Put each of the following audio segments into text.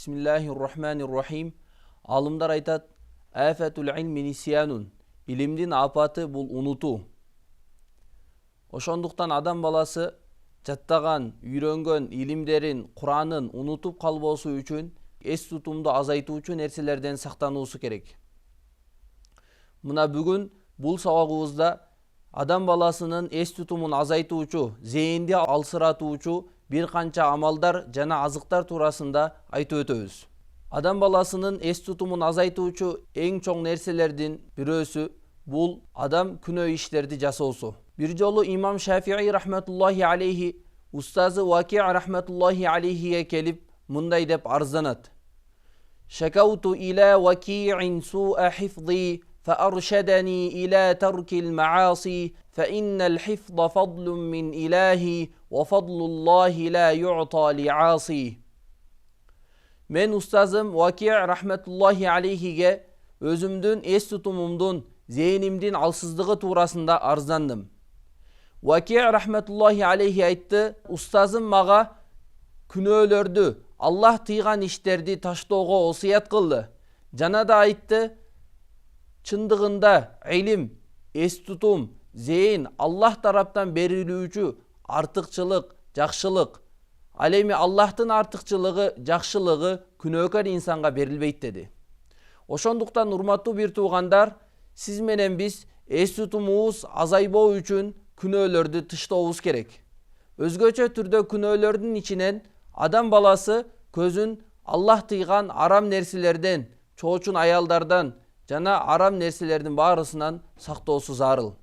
Bismillahirrahmanirrahim. Alımlar aytat, afetul ilmi nisyanun. İlimdin apatı bul unutu. Oşonduktan adam balası жаттаган, үйрөнгөн илимдерин, Куранын унутуп калбоосу үчүн эс тутумду азайтуучу нерселерден сактануусу керек. Мына бүгүн бул сабагыбызда адам баласынын эс тутумун азайтуучу, зээнди алсыратуучу бир канча амалдар жана азыктар туурасында айтып өтөбүз. Адам баласынын эс тутумун азайтуучу эң чоң нерселердин бирөөсү бул адам күнөө иштерди жасоосу. Bir jolu İmam Şafii rahmetullahi aleyhi ustazı Vaki' rahmetullahi aleyhiye kelip mınday dep arzanat. Şekavtu ila Vaki'in su'a hifzi فأرشدني إلى ترك المعاصي فإن الحفظ فضل من إلهي وفضل الله لا يعطى لعاصي. Men ustazım Vaki' rahmetullahi aleyhiye özümdün es tutumumdun zeynimdin alsızlığı tuğrasında arzandım. Vaki' rahmetullahi aleyhi aytты, ustazım maga күнөөлөрдү, Allah тыйган иштерди таштоого осуят кылды. Жана да айтты, чындыгында илим, эс тутум, зейин Allah тараптан берилүүчү артыкчылык, жакшылык. Ал эми Аллахтын артыкчылыгы, жакшылыгы күнөөкөр инсанга берилбейт деди. Ошондуктан урматтуу бир туугандар, сиз менен биз эс тутумубуз азайбоо үчүн күнөөлөрдү тыштообуз керек. Өзгөчө түрдө күнөөлөрдүн ичинен адам баласы көзүн Allah тыйган арам нерселерден, чоочун аялдардан жана арам нерселердин баарысынан сактоосу зарыл.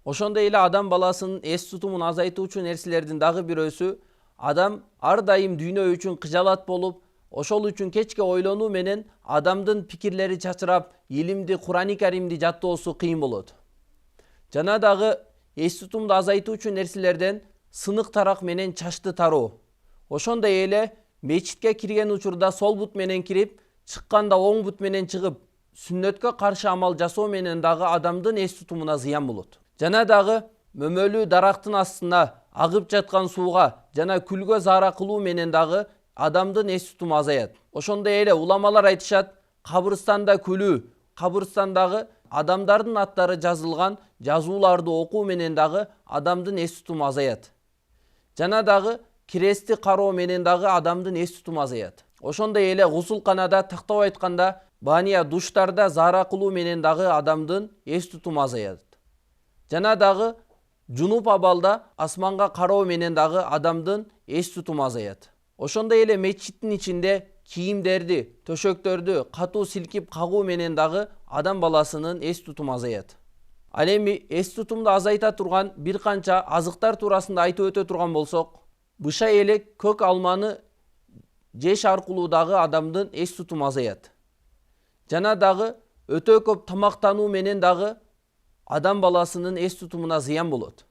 Ошондой эле адам баласынын эс тутумун азайтуучу нерселердин дагы бирөөсү адам ар дайым дүйнө үчүн кыжалат болуп, ошол үчүн кечке ойлонуу менен адамдын пикирлери чачырап, илимди, Курани Каримди жаттоосу кыйын болот. Жана дагы эс тутумду азайтуучу нерселерден сынык тарак менен чачты тароо. Ошондой эле мечитке кирген учурда сол бут менен кирип, чыкканда оң бут менен чыгып, сүннөткө каршы амал жасоо менен дагы адамдын эс тутумуна зыян болот. Жана дагы мөмөлүү дарактын астына агып жаткан сууга жана күлгө заара кылуу менен дагы адамдын эс тутуму азаят. Ошондой эле уламалар айтышат, кабырстанда күлүү, кабырстандагы адамдардын аттары жазылган жазууларды окуу менен дагы адамдын эс тутуму азаят. Жана дагы кирести кароо менен дагы адамдын эс тутуму азаят. Ошондой эле гусулканада тактап айтканда бания душтарда заара кылуу менен дагы адамдын эс тутуму азаят. Жана дагы жунуп абалда асманга кароо менен дагы адамдын эс тутуму азаят. Ошондой эле мечиттин ичинде кийимдерди, төшөктөрдү катуу силкип кагуу менен дагы адам баласынын эс тутуму азаят. Ал эми эс тутумду азайта турган бир канча азыктар туурасында айтып өтө турган болсок, быша элек көк алманы жеш аркылуу дагы адамдын эс тутуму азаят. Жана дагы өтө көп тамактануу менен дагы адам баласынын эс тутумуна зыян болот.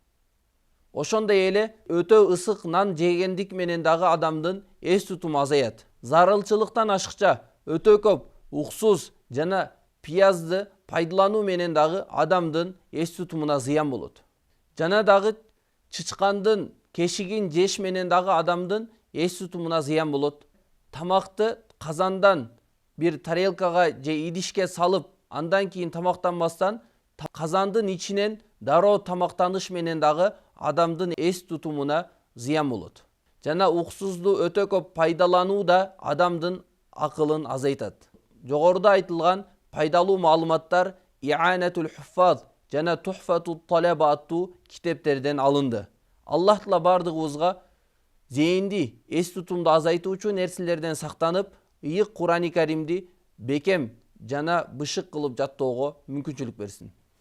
Ошондой эле өтө ысык нан жегендик менен дагы адамдын эс тутуму азаят. Зарылчылыктан ашыкча өтө көп уксуз жана пиязды пайдалануу менен дагы адамдын эс тутумуна зыян болот. Жана дагы чычкандын кешигин жеш менен дагы адамдын эс тутумуна зыян болот. Тамакты казандан бир тарелкага же идишке салып, андан кийин тамактанбастан казандын ичинен дароо тамактаныш менен дагы адамдын эс тутумуна зыян болот. Жана уксузду өтө көп пайдалануу да адамдын акылын азайтат. Жогоруда айтылган пайдалуу маалыматтар I'anetül Huffaz жана Tuhfatut Talaba аттуу китептерден алынды. Аллах Таала бардыгыбызга зээнди эс тутумду азайтуучу нерселерден сактанып, ыйык Курани Каримди бекем жана бышык кылып жаттоого мүмкүнчүлүк берсин.